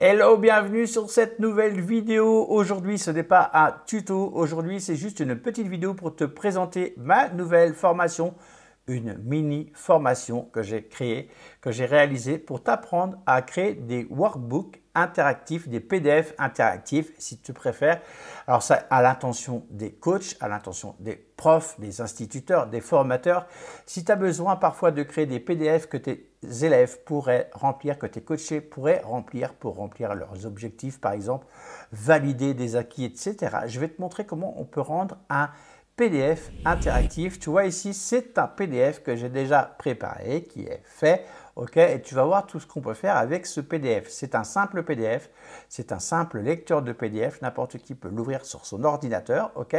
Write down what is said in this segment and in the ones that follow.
Hello, bienvenue sur cette nouvelle vidéo. Aujourd'hui, ce n'est pas un tuto. Aujourd'hui, c'est juste une petite vidéo pour te présenter ma nouvelle formation. Une mini formation que j'ai créée, que j'ai réalisée pour t'apprendre à créer des workbooks interactifs, des PDF interactifs si tu préfères. Alors ça à l'intention des coachs, à l'intention des profs, des instituteurs, des formateurs. Si tu as besoin parfois de créer des PDF que tes élèves pourraient remplir, que tes coachés pourraient remplir pour remplir leurs objectifs par exemple, valider des acquis, etc. Je vais te montrer comment on peut rendre un PDF interactif. Tu vois ici, c'est un PDF que j'ai déjà préparé, qui est fait, ok, et tu vas voir tout ce qu'on peut faire avec ce PDF. C'est un simple PDF, c'est un simple lecteur de PDF, n'importe qui peut l'ouvrir sur son ordinateur, ok.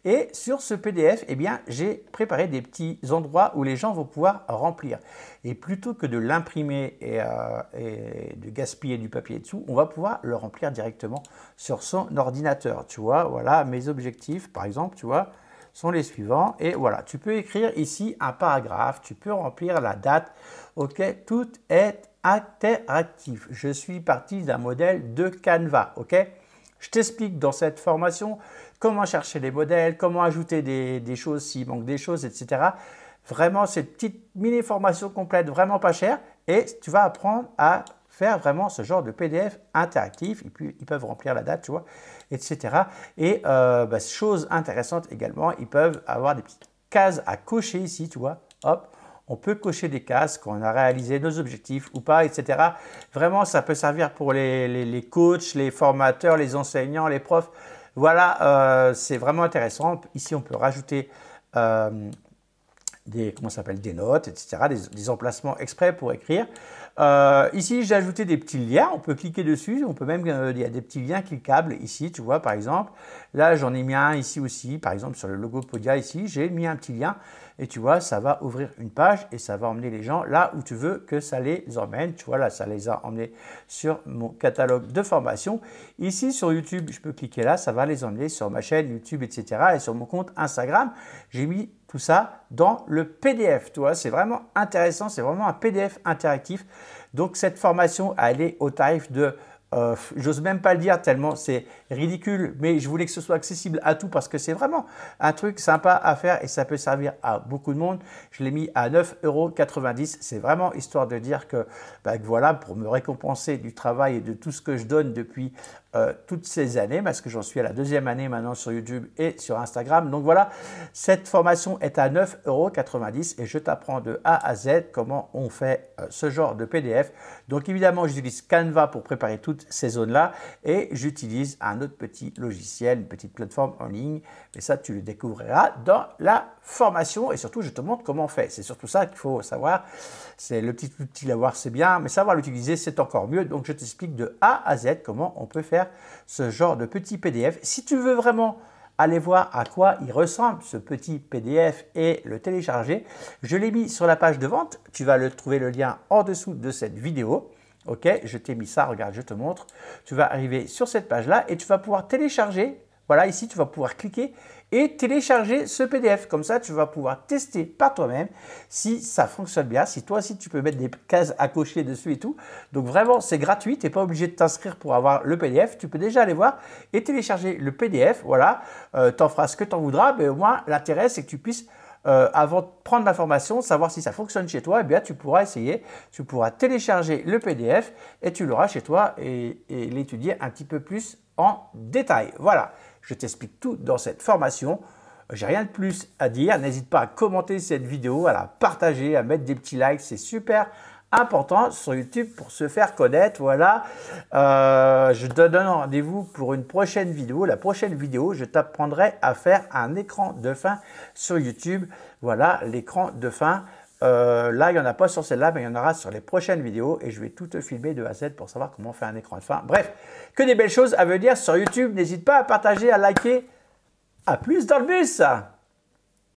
Et sur ce PDF, eh bien, j'ai préparé des petits endroits où les gens vont pouvoir remplir. Et plutôt que de l'imprimer et de gaspiller du papier dessous, on va pouvoir le remplir directement sur son ordinateur. Tu vois, voilà mes objectifs, par exemple, tu vois, sont les suivants. Et voilà, tu peux écrire ici un paragraphe, tu peux remplir la date. Ok, tout est interactif. Je suis parti d'un modèle de Canva. Ok, je t'explique dans cette formation comment chercher les modèles, comment ajouter des choses s'il manque des choses, etc. Vraiment, c'est une petite mini-formation complète, vraiment pas chère. Et tu vas apprendre à faire vraiment ce genre de PDF interactif. Et puis, ils peuvent remplir la date, tu vois, etc. Et chose intéressante également, ils peuvent avoir des petites cases à cocher ici, tu vois. Hop, on peut cocher des cases quand on a réalisé nos objectifs ou pas, etc. Vraiment, ça peut servir pour les coachs, les formateurs, les enseignants, les profs. Voilà, c'est vraiment intéressant. Ici, on peut rajouter des notes, etc., des emplacements exprès pour écrire. Ici, j'ai ajouté des petits liens, on peut cliquer dessus, on peut même, il y a des petits liens cliquables ici, tu vois, par exemple. Là, j'en ai mis un ici aussi, par exemple, sur le logo Podia ici, j'ai mis un petit lien et tu vois, ça va ouvrir une page et ça va emmener les gens là où tu veux que ça les emmène. Tu vois, là, ça les a emmenés sur mon catalogue de formation. Ici, sur YouTube, je peux cliquer là, ça va les emmener sur ma chaîne YouTube, etc. Et sur mon compte Instagram, j'ai mis tout ça dans le PDF. Tu vois, c'est vraiment intéressant, c'est vraiment un PDF interactif. Donc, cette formation, elle est au tarif de, j'ose même pas le dire tellement c'est ridicule, mais je voulais que ce soit accessible à tout parce que c'est vraiment un truc sympa à faire et ça peut servir à beaucoup de monde. Je l'ai mis à 9,90 €. C'est vraiment histoire de dire que voilà, pour me récompenser du travail et de tout ce que je donne depuis toutes ces années, parce que j'en suis à la deuxième année maintenant sur YouTube et sur Instagram. Donc voilà, cette formation est à 9,90 € et je t'apprends de A à Z comment on fait ce genre de PDF. Donc évidemment, j'utilise Canva pour préparer toutes ces zones-là et j'utilise un autre petit logiciel, une petite plateforme en ligne. Et ça, tu le découvriras dans la formation et surtout, je te montre comment on fait. C'est surtout ça qu'il faut savoir. C'est le petit outil à voir, c'est bien, mais savoir l'utiliser, c'est encore mieux. Donc, je t'explique de A à Z comment on peut faire ce genre de petit PDF. Si tu veux vraiment aller voir à quoi il ressemble ce petit PDF et le télécharger, je l'ai mis sur la page de vente. Tu vas trouver le lien en dessous de cette vidéo. Ok, je t'ai mis ça, regarde, je te montre. Tu vas arriver sur cette page-là et tu vas pouvoir télécharger. Voilà, ici, tu vas pouvoir cliquer et télécharger ce PDF. Comme ça, tu vas pouvoir tester par toi-même si ça fonctionne bien, si toi aussi tu peux mettre des cases à cocher dessus et tout. Donc vraiment, c'est gratuit, tu n'es pas obligé de t'inscrire pour avoir le PDF. Tu peux déjà aller voir et télécharger le PDF. Voilà, t'en feras ce que t'en voudras, mais au moins l'intérêt, c'est que tu puisses avant de prendre la formation, savoir si ça fonctionne chez toi, eh bien, tu pourras essayer, tu pourras télécharger le PDF et tu l'auras chez toi et l'étudier un petit peu plus en détail. Voilà, je t'explique tout dans cette formation. J'ai rien de plus à dire. N'hésite pas à commenter cette vidéo, à la partager, à mettre des petits likes. C'est super important sur YouTube pour se faire connaître. Voilà, je te donne rendez-vous pour une prochaine vidéo. La prochaine vidéo, je t'apprendrai à faire un écran de fin sur YouTube. Voilà, l'écran de fin. Là, il n'y en a pas sur celle-là, mais il y en aura sur les prochaines vidéos et je vais tout te filmer de A à Z pour savoir comment faire un écran de fin. Bref, que des belles choses à venir sur YouTube. N'hésite pas à partager, à liker. À plus dans le bus!